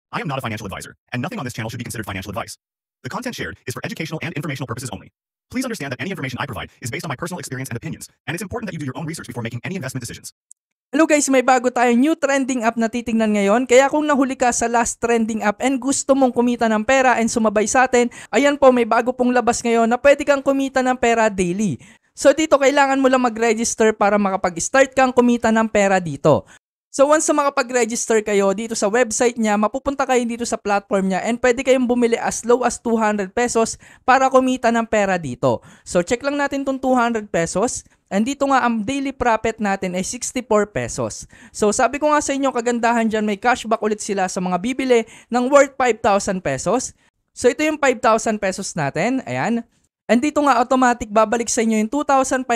I am not a financial advisor, and nothing on this channel should be considered financial advice. The content shared is for educational and informational purposes only. Please understand that any information I provide is based on my personal experience and opinions, and it's important that you do your own research before making any investment decisions. Hello guys, may bago tayong new trending app na titingnan ngayon. Kaya kung nahuli ka sa last trending app and gusto mong kumita ng pera and sumabay sa atin, ayan po, may bago pong labas ngayon na pwede kang kumita ng pera daily. So dito kailangan mo lang mag-register para makapag-start kang kumita ng pera dito. So once na makapag-register kayo dito sa website niya, mapupunta kayo dito sa platform niya and pwede kayong bumili as low as 200 pesos para kumita ng pera dito. So check lang natin tong 200 pesos. And dito nga ang daily profit natin ay 64 pesos. So sabi ko nga sa inyo, kagandahan dyan, may cashback ulit sila sa mga bibili ng worth 5,000 pesos. So ito yung 5,000 pesos natin, ayan. And dito nga automatic babalik sa inyo yung 2,500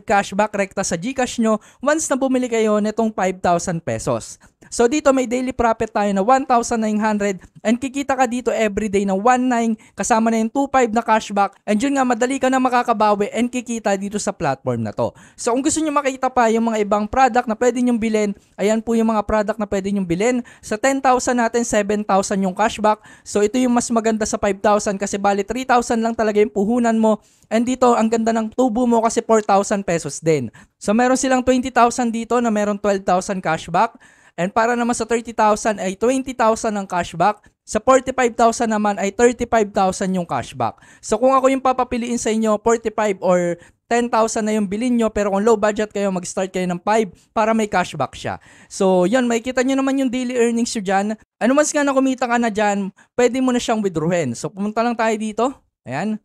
cashback rekta sa GCash nyo once na bumili kayo nitong 5,000 pesos. So dito may daily profit tayo na 1,900 and kikita ka dito everyday na 1,900 kasama na yung 2,500 na cashback and yun nga madali ka na makakabawi and kikita dito sa platform na to. So kung gusto nyo makita pa yung mga ibang product na pwede nyong bilhin, ayan po yung mga product na pwede nyong bilhin. Sa 10,000 natin, 7,000 yung cashback. So ito yung mas maganda sa 5,000 kasi bali 3,000 lang talaga yung puhunan mo. And dito, ang ganda ng tubo mo kasi 4,000 pesos din. So meron silang 20,000 dito na meron 12,000 cashback. And para naman sa 30,000 ay 20,000 ang cashback. Sa 45,000 naman ay 35,000 yung cashback. So kung ako yung papapiliin sa inyo, 45 or 10,000 na yung bilhin nyo, pero kung low budget kayo, mag-start kayo ng 5 para may cashback siya. So yun, makikita nyo naman yung daily earnings nyo dyan. Ano mas nga na kumita ka na dyan, pwede mo na siyang withdrawin. So pumunta lang tayo dito. Ayan.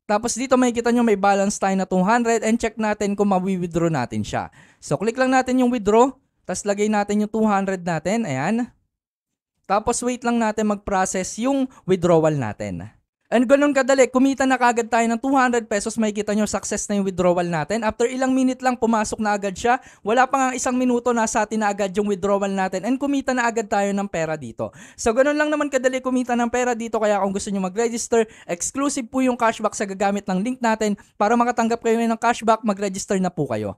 Tapos dito makikita nyo may balance tayo na 200 and check natin kung ma-withdraw natin siya. So click lang natin yung withdraw. Tapos lagay natin yung 200 natin, ayan. Tapos wait lang natin mag-process yung withdrawal natin. And ganun kadali, kumita na kagad tayo ng 200 pesos, makikita nyo success na yung withdrawal natin. After ilang minute lang, pumasok na agad siya. Wala pa nga isang minuto, nasa atin na agad yung withdrawal natin and kumita na agad tayo ng pera dito. So ganun lang naman kadali kumita ng pera dito, kaya kung gusto nyo mag-register, exclusive po yung cashback sa gagamit ng link natin. Para makatanggap kayo ng cashback, mag-register na po kayo.